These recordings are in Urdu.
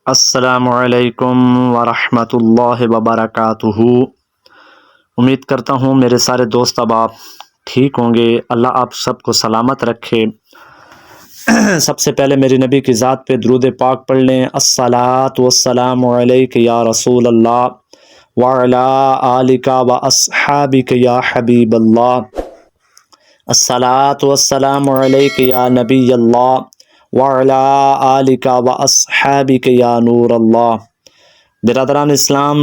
السلام علیکم ورحمۃ اللہ وبرکاتہ۔ امید کرتا ہوں میرے سارے دوست اب آپ ٹھیک ہوں گے۔ اللہ آپ سب کو سلامت رکھے۔ سب سے پہلے میری نبی کی ذات پہ درود پاک پڑھ لیں۔ الصلاۃ والسلام علیک یا رسول اللہ وعلی آلک و اصحابک یا حبیب اللہ۔ الصلاۃ والسلام علیک یا نبی اللہ وعلی آلک و اصحابک یا نور اللہ۔ برادران اسلام،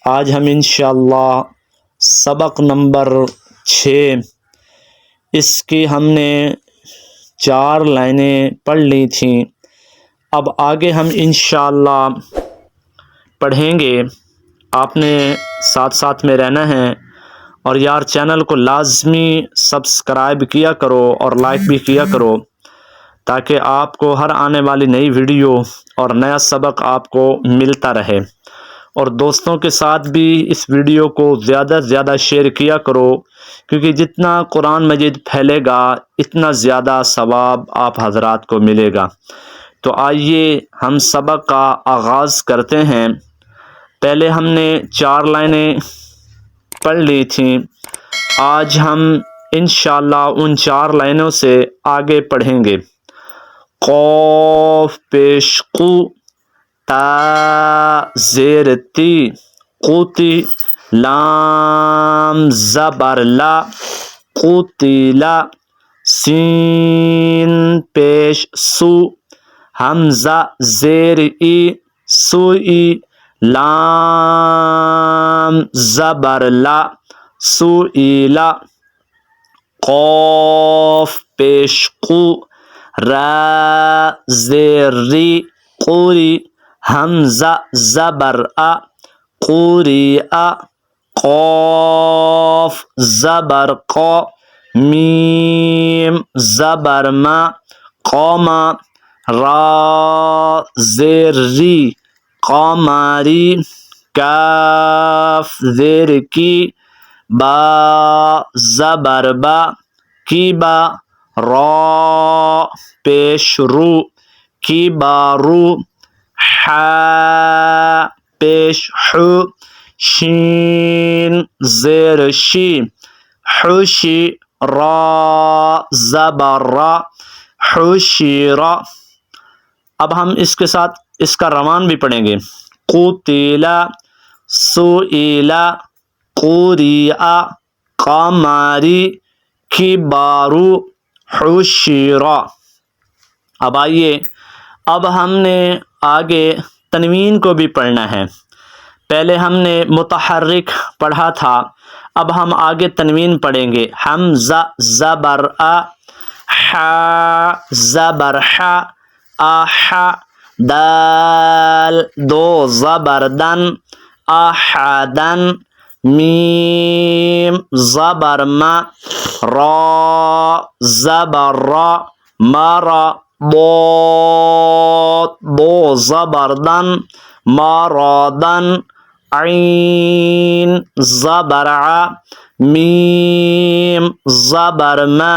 آج ہم انشاءاللہ سبق نمبر 6 اس کی ہم نے 4 لائنیں پڑھ لی تھیں۔ اب آگے ہم انشاءاللہ پڑھیں گے۔ آپ نے ساتھ ساتھ میں رہنا ہے، اور یار چینل کو لازمی سبسکرائب کیا کرو اور لائک بھی کیا کرو، تاکہ آپ کو ہر آنے والی نئی ویڈیو اور نیا سبق آپ کو ملتا رہے۔ اور دوستوں کے ساتھ بھی اس ویڈیو کو زیادہ سے زیادہ شیئر کیا کرو، کیونکہ جتنا قرآن مجید پھیلے گا اتنا زیادہ ثواب آپ حضرات کو ملے گا۔ تو آئیے ہم سبق کا آغاز کرتے ہیں۔ پہلے ہم نے 4 لائنیں پڑھ لی تھیں۔ آج ہم انشاءاللہ ان 4 لائنوں سے آگے پڑھیں گے۔ قوف پیش قو، تا زیر تی، قوتی، لام زبر لا، قوتیلا، سین پیش سو، حمزہ زیر ای، سوئی، لام زبر لا، سوئیلا، قوف پیش قو، را زیر ری، قوری، حمزہ زبر ا، قوری ا، قوف زبر قو، میم زبر ما، قوما، را زیر ری، قمری، کاف زیر کی، با زبر با، کی با، را پیش رو، کی بارو، ح پیش حو، شین زیر شی، حشی، را زبر را، حشیرا۔ اب ہم اس کے ساتھ اس کا روان بھی پڑھیں گے۔ قوتیلا، سوئیلا، قوریہ، قمری، کبارو، حشیرا۔ اب آئیے، اب ہم نے آگے تنوین کو بھی پڑھنا ہے۔ پہلے ہم نے متحرک پڑھا تھا، اب ہم آگے تنوین پڑھیں گے۔ حمزہ زبر ا، ح زبر ح، اح، دال دو زبر دن، احدن، میم زبر ما، را زبر را، مرا، ضاد دو زبر دن، مرادن، عین زبر ع، میم زبر ما،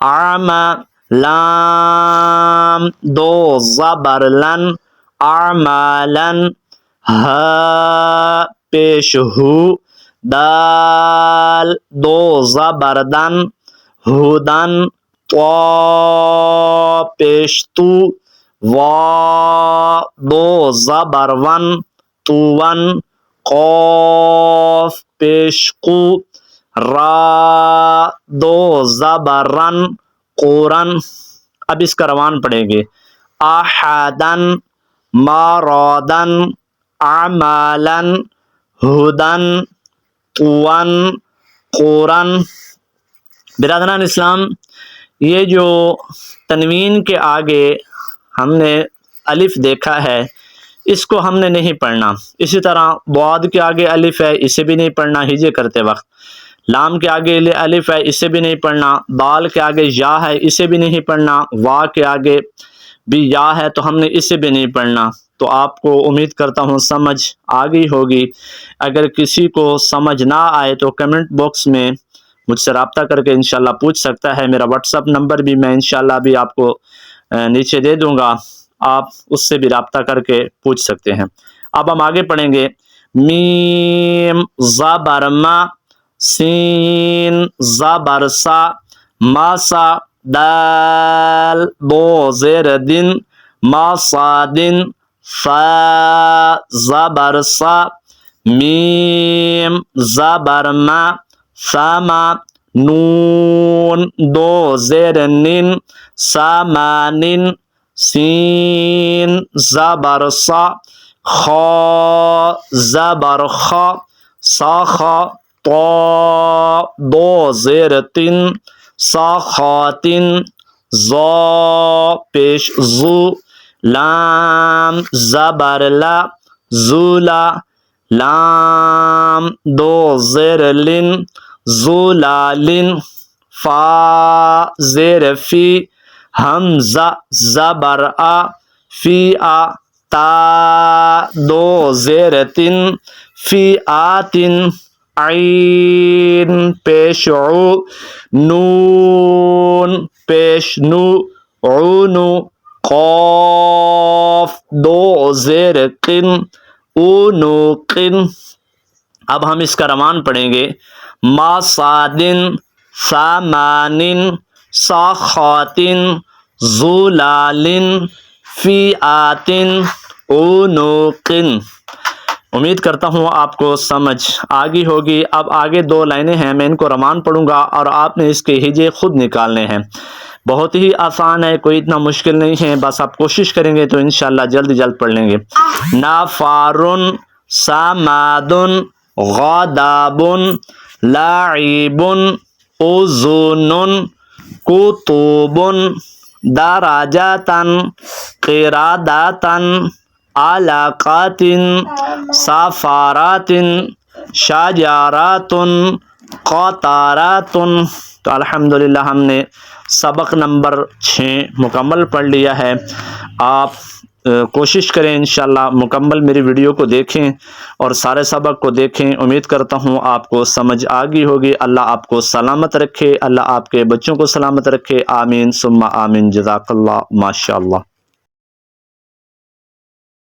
عما، لام دو زبر لن، اعمالن، ها پیش ہو، دال دو زبر دن، ہدن، طا پیش تو، وا دو زبر ون، توون، قاف پیش قو، را دو زبر رن، قورن۔ اب اس کا روان پڑھیں گے۔ احدن، مرادن، اعمالن، ہدن، طون، قورن۔ برادران اسلام، یہ جو تنوین کے آگے ہم نے الف دیکھا ہے، اس کو ہم نے نہیں پڑھنا۔ اسی طرح ضاد کے آگے الف ہے، اسے بھی نہیں پڑھنا ہجے کرتے وقت۔ لام کے آگے الف ہے، اسے بھی نہیں پڑھنا۔ دال کے آگے یا ہے، اسے بھی نہیں پڑھنا۔ وا کے آگے بھی یا ہے، تو ہم نے اسے بھی نہیں پڑھنا۔ تو آپ کو امید کرتا ہوں سمجھ آ گئی ہوگی۔ اگر کسی کو سمجھ نہ آئے تو کمنٹ باکس میں مجھ سے رابطہ کر کے انشاءاللہ پوچھ سکتا ہے۔ میرا واٹس ایپ نمبر بھی میں انشاءاللہ بھی آپ کو نیچے دے دوں گا۔ آپ اس سے بھی رابطہ کر کے پوچھ سکتے ہیں۔ اب ہم آگے پڑھیں گے۔ میم زبر ما، سین زبر سا، ماسا، دال دو زیر دن، ماسادن، فا زبر سا، میم زبر ما، ساما، نون دو زیر نن، سامانن، سین زبر سا، خا زبر خا، ساخا، طا دو زیر تن، ساخاتن، زا پیش زو، لام زبر لا، زولا، لام دو زیر لن، زولالن، فا زیر فی، حمزہ زبر آ، فی آ، تا دو زیر تن، فی آتن، عین پیش عو، نون پیش نو، عونو، قاف دو زیر قن، اونو قن۔ اب ہم اس کا روان پڑھیں گے۔ ماسادن، سامانن، ساخاتن، زولالن، فی آتن، اونوقن۔ امید کرتا ہوں آپ کو سمجھ آگی ہوگی۔ اب آگے 2 لائنیں ہیں، میں ان کو روان پڑھوں گا اور آپ نے اس کے ہجے خود نکالنے ہیں۔ بہت ہی آسان ہے، کوئی اتنا مشکل نہیں ہے، بس آپ کوشش کریں گے تو انشاءاللہ جلد پڑھ لیں گے۔ نافارن، سامادن، غادابن، لاعبن، اذنن، کتبن، دراجاتن، قراداتن، علاقاتن، سفاراتن، شجراتن، قطاراتن۔ تو الحمدللہ ہم نے سبق نمبر 6 مکمل پڑھ لیا ہے۔ آپ کوشش کریں انشاءاللہ مکمل میری ویڈیو کو دیکھیں اور سارے سبق کو دیکھیں۔ امید کرتا ہوں آپ کو سمجھ آگی ہوگی۔ اللہ آپ کو سلامت رکھے، اللہ آپ کے بچوں کو سلامت رکھے، آمین ثم آمین، جزاک اللہ، ماشاءاللہ۔